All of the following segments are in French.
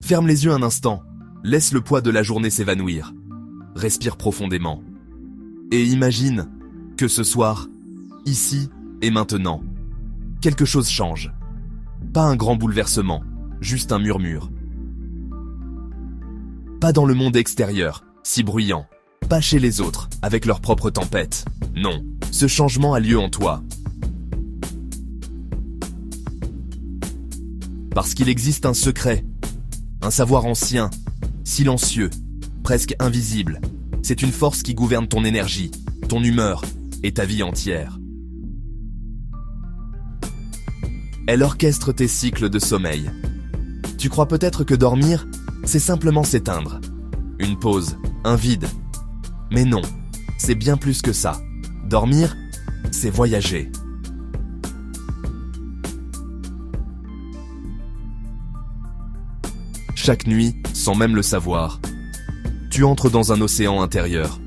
Ferme les yeux un instant, laisse le poids de la journée s'évanouir. Respire profondément. Et imagine que ce soir, ici et maintenant, quelque chose change. Pas un grand bouleversement, juste un murmure. Pas dans le monde extérieur, si bruyant. Pas chez les autres, avec leur propre tempête. Non, ce changement a lieu en toi. Parce qu'il existe un secret, un savoir ancien, silencieux, presque invisible. C'est une force qui gouverne ton énergie, ton humeur et ta vie entière. Elle orchestre tes cycles de sommeil. Tu crois peut-être que dormir, c'est simplement s'éteindre. Une pause, un vide. Mais non, c'est bien plus que ça. Dormir, c'est voyager. Chaque nuit, sans même le savoir, tu entres dans un océan intérieur,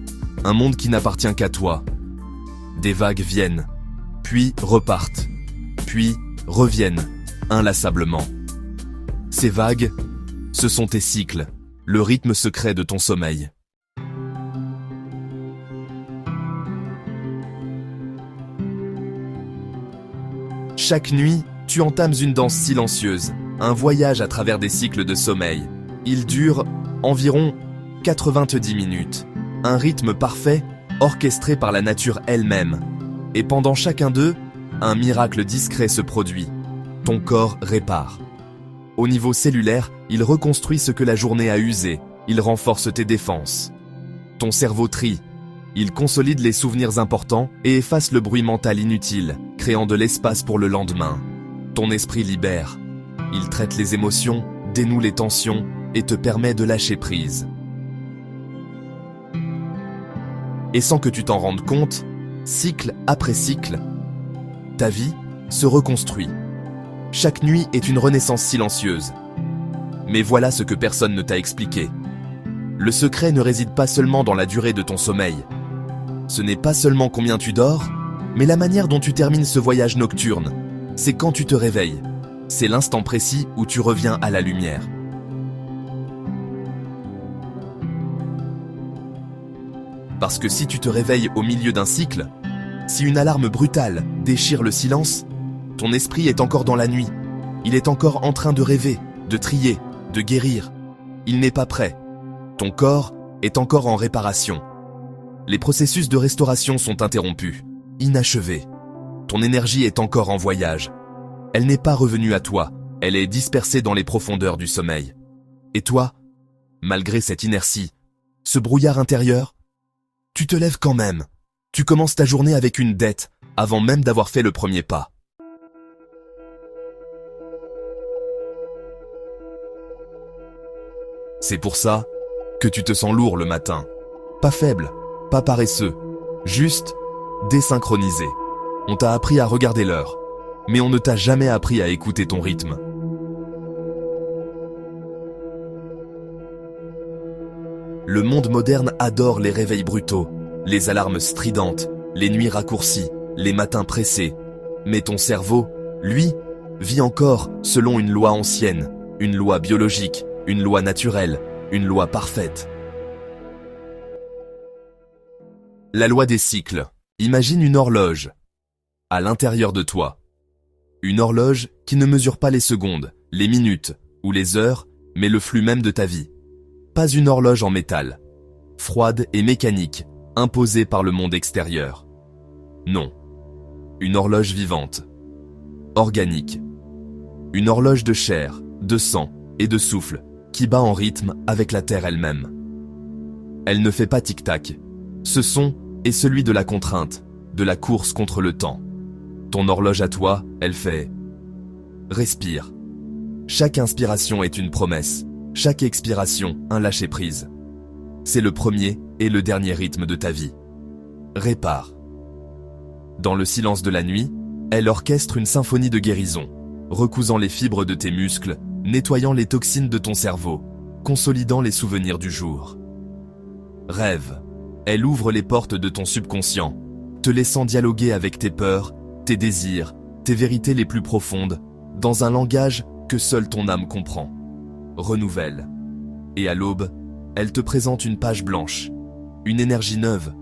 un monde qui n'appartient qu'à toi. Des vagues viennent, puis repartent, puis reviennent, inlassablement. Ces vagues, ce sont tes cycles, le rythme secret de ton sommeil. Chaque nuit, tu entames une danse silencieuse, un voyage à travers des cycles de sommeil. Il dure environ 90 minutes. Un rythme parfait, orchestré par la nature elle-même. Et pendant chacun d'eux, un miracle discret se produit. Ton corps répare. Au niveau cellulaire, il reconstruit ce que la journée a usé. Il renforce tes défenses. Ton cerveau trie. Il consolide les souvenirs importants et efface le bruit mental inutile, créant de l'espace pour le lendemain. Ton esprit libère. Il traite les émotions, dénoue les tensions et te permet de lâcher prise. Et sans que tu t'en rendes compte, cycle après cycle, ta vie se reconstruit. Chaque nuit est une renaissance silencieuse. Mais voilà ce que personne ne t'a expliqué. Le secret ne réside pas seulement dans la durée de ton sommeil. Ce n'est pas seulement combien tu dors, mais la manière dont tu termines ce voyage nocturne. C'est quand tu te réveilles. C'est l'instant précis où tu reviens à la lumière. Parce que si tu te réveilles au milieu d'un cycle, si une alarme brutale déchire le silence, ton esprit est encore dans la nuit. Il est encore en train de rêver, de trier, de guérir. Il n'est pas prêt. Ton corps est encore en réparation. Les processus de restauration sont interrompus, inachevés. Ton énergie est encore en voyage. Elle n'est pas revenue à toi, elle est dispersée dans les profondeurs du sommeil. Et toi, malgré cette inertie, ce brouillard intérieur, tu te lèves quand même. Tu commences ta journée avec une dette, avant même d'avoir fait le premier pas. C'est pour ça que tu te sens lourd le matin. Pas faible, pas paresseux, juste désynchronisé. On t'a appris à regarder l'heure, mais on ne t'a jamais appris à écouter ton rythme. Le monde moderne adore les réveils brutaux, les alarmes stridentes, les nuits raccourcies, les matins pressés. Mais ton cerveau, lui, vit encore selon une loi ancienne, une loi biologique, une loi naturelle, une loi parfaite. La loi des cycles. Imagine une horloge à l'intérieur de toi. Une horloge qui ne mesure pas les secondes, les minutes ou les heures, mais le flux même de ta vie. Pas une horloge en métal, froide et mécanique, imposée par le monde extérieur. Non, une horloge vivante, organique. Une horloge de chair, de sang et de souffle qui bat en rythme avec la terre elle-même. Elle ne fait pas tic-tac. Ce son est celui de la contrainte, de la course contre le temps. Ton horloge à toi, elle fait « Respire ». Chaque inspiration est une promesse, chaque expiration un lâcher-prise. C'est le premier et le dernier rythme de ta vie. Répare. Dans le silence de la nuit, elle orchestre une symphonie de guérison, recousant les fibres de tes muscles, nettoyant les toxines de ton cerveau, consolidant les souvenirs du jour. Rêve. Elle ouvre les portes de ton subconscient, te laissant dialoguer avec tes peurs, tes désirs, tes vérités les plus profondes, dans un langage que seule ton âme comprend. renouvelle. Et à l'aube, elle te présente une page blanche, une énergie neuve,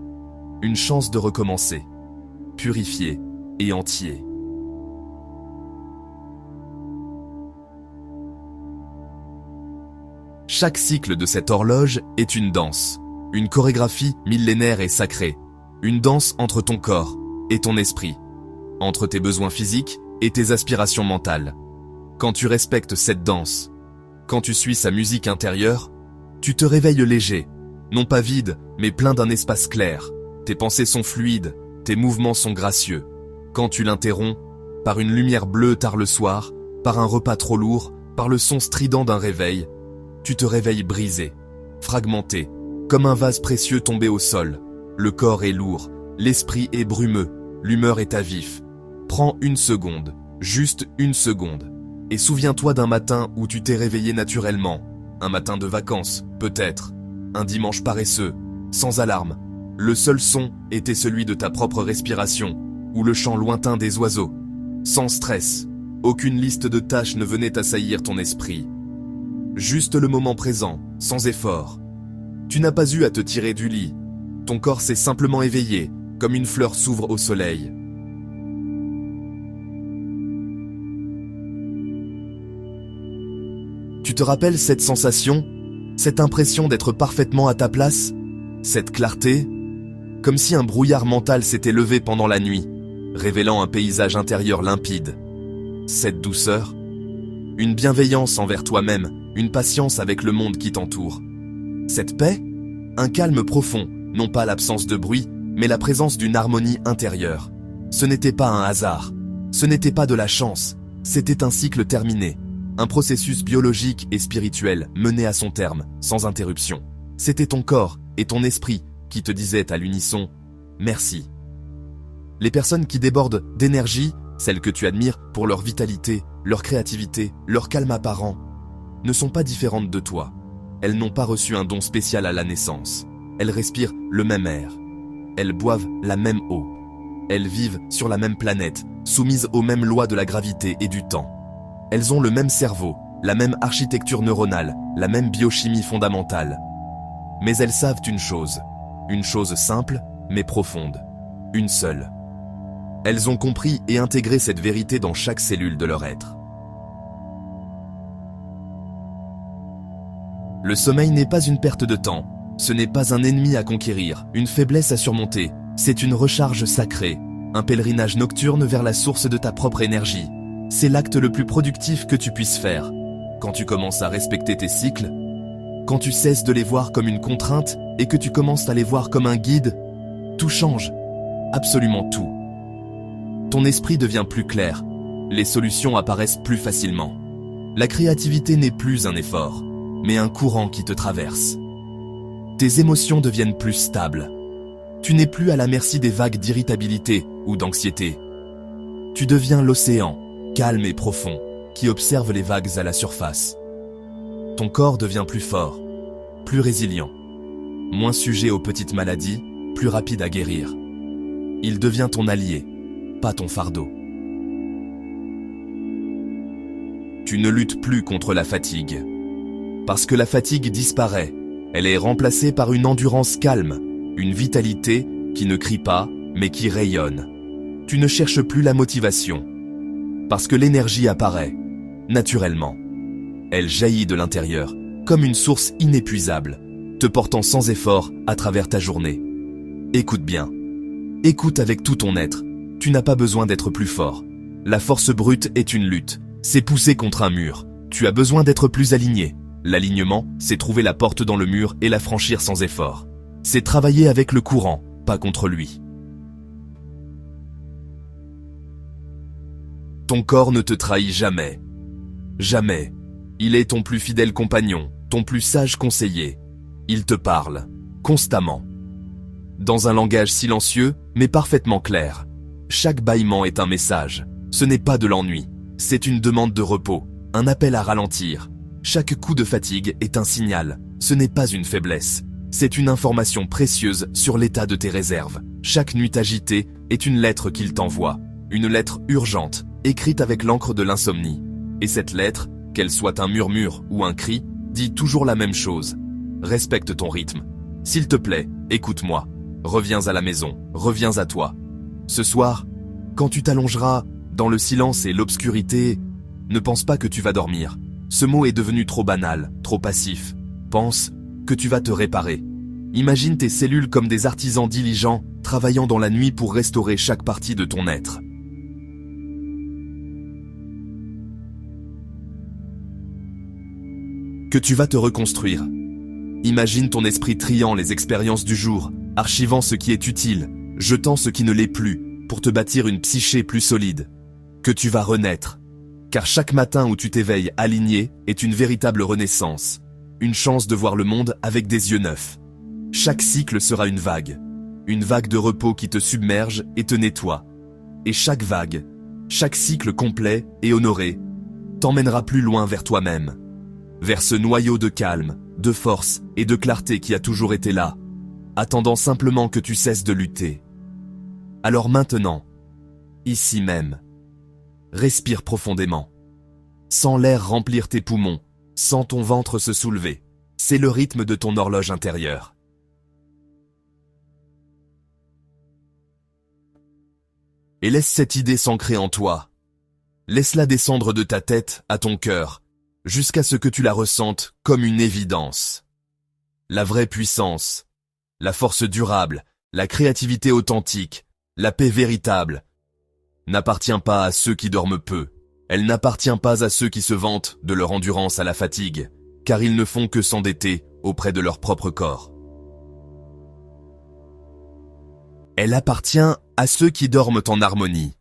une chance de recommencer, purifié et entier. Chaque cycle de cette horloge est une danse, une chorégraphie millénaire et sacrée, une danse entre ton corps et ton esprit, entre tes besoins physiques et tes aspirations mentales. Quand tu respectes cette danse, quand tu suis sa musique intérieure, tu te réveilles léger, non pas vide, mais plein d'un espace clair. Tes pensées sont fluides, tes mouvements sont gracieux. Quand tu l'interromps, par une lumière bleue tard le soir, par un repas trop lourd, par le son strident d'un réveil, tu te réveilles brisé, fragmenté, comme un vase précieux tombé au sol. Le corps est lourd, l'esprit est brumeux, l'humeur est à vif. Prends une seconde, juste une seconde, et souviens-toi d'un matin où tu t'es réveillé naturellement. Un matin de vacances, peut-être. Un dimanche paresseux, sans alarme. Le seul son était celui de ta propre respiration, ou le chant lointain des oiseaux. Sans stress, aucune liste de tâches ne venait assaillir ton esprit. Juste le moment présent, sans effort. Tu n'as pas eu à te tirer du lit. Ton corps s'est simplement éveillé, comme une fleur s'ouvre au soleil. Tu te rappelles cette sensation, cette impression d'être parfaitement à ta place, cette clarté, comme si un brouillard mental s'était levé pendant la nuit, révélant un paysage intérieur limpide. Cette douceur, une bienveillance envers toi-même, une patience avec le monde qui t'entoure. Cette paix, un calme profond, non pas l'absence de bruit, mais la présence d'une harmonie intérieure. Ce n'était pas un hasard, ce n'était pas de la chance, c'était un cycle terminé. Un processus biologique et spirituel mené à son terme, sans interruption. C'était ton corps et ton esprit qui te disaient à l'unisson « Merci ». Les personnes qui débordent d'énergie, celles que tu admires pour leur vitalité, leur créativité, leur calme apparent, ne sont pas différentes de toi. Elles n'ont pas reçu un don spécial à la naissance. Elles respirent le même air. Elles boivent la même eau. Elles vivent sur la même planète, soumises aux mêmes lois de la gravité et du temps. Elles ont le même cerveau, la même architecture neuronale, la même biochimie fondamentale. Mais elles savent une chose simple, mais profonde, une seule. Elles ont compris et intégré cette vérité dans chaque cellule de leur être. Le sommeil n'est pas une perte de temps, ce n'est pas un ennemi à conquérir, une faiblesse à surmonter, c'est une recharge sacrée, un pèlerinage nocturne vers la source de ta propre énergie. C'est l'acte le plus productif que tu puisses faire. Quand tu commences à respecter tes cycles, quand tu cesses de les voir comme une contrainte et que tu commences à les voir comme un guide, tout change. Absolument tout. Ton esprit devient plus clair. Les solutions apparaissent plus facilement. La créativité n'est plus un effort, mais un courant qui te traverse. Tes émotions deviennent plus stables. Tu n'es plus à la merci des vagues d'irritabilité ou d'anxiété. Tu deviens l'océan, calme et profond, qui observe les vagues à la surface. Ton corps devient plus fort, plus résilient, moins sujet aux petites maladies, plus rapide à guérir. Il devient ton allié, pas ton fardeau. Tu ne luttes plus contre la fatigue. Parce que la fatigue disparaît, elle est remplacée par une endurance calme, une vitalité qui ne crie pas, mais qui rayonne. Tu ne cherches plus la motivation. Parce que l'énergie apparaît, naturellement. Elle jaillit de l'intérieur, comme une source inépuisable, te portant sans effort à travers ta journée. Écoute bien. Écoute avec tout ton être. Tu n'as pas besoin d'être plus fort. La force brute est une lutte. C'est pousser contre un mur. Tu as besoin d'être plus aligné. L'alignement, c'est trouver la porte dans le mur et la franchir sans effort. C'est travailler avec le courant, pas contre lui. Ton corps ne te trahit jamais. Jamais. Il est ton plus fidèle compagnon, ton plus sage conseiller. Il te parle, constamment. Dans un langage silencieux, mais parfaitement clair. Chaque bâillement est un message. Ce n'est pas de l'ennui. C'est une demande de repos, un appel à ralentir. Chaque coup de fatigue est un signal. Ce n'est pas une faiblesse. C'est une information précieuse sur l'état de tes réserves. Chaque nuit agitée est une lettre qu'il t'envoie. Une lettre urgente, écrite avec l'encre de l'insomnie. Et cette lettre, qu'elle soit un murmure ou un cri, dit toujours la même chose. Respecte ton rythme. S'il te plaît, écoute-moi. Reviens à la maison, reviens à toi. Ce soir, quand tu t'allongeras dans le silence et l'obscurité, ne pense pas que tu vas dormir. Ce mot est devenu trop banal, trop passif. Pense que tu vas te réparer. Imagine tes cellules comme des artisans diligents, travaillant dans la nuit pour restaurer chaque partie de ton être. Que tu vas te reconstruire. Imagine ton esprit triant les expériences du jour, archivant ce qui est utile, jetant ce qui ne l'est plus, pour te bâtir une psyché plus solide. Que tu vas renaître. Car chaque matin où tu t'éveilles aligné est une véritable renaissance. Une chance de voir le monde avec des yeux neufs. Chaque cycle sera une vague de repos qui te submerge et te nettoie. Et chaque vague, chaque cycle complet et honoré, t'emmènera plus loin vers toi-même. Vers ce noyau de calme, de force et de clarté qui a toujours été là, attendant simplement que tu cesses de lutter. Alors maintenant, ici même, respire profondément. Sens l'air remplir tes poumons, sens ton ventre se soulever. C'est le rythme de ton horloge intérieure. Et laisse cette idée s'ancrer en toi. Laisse-la descendre de ta tête à ton cœur, jusqu'à ce que tu la ressentes comme une évidence. La vraie puissance, la force durable, la créativité authentique, la paix véritable, n'appartient pas à ceux qui dorment peu. Elle n'appartient pas à ceux qui se vantent de leur endurance à la fatigue, car ils ne font que s'endetter auprès de leur propre corps. Elle appartient à ceux qui dorment en harmonie,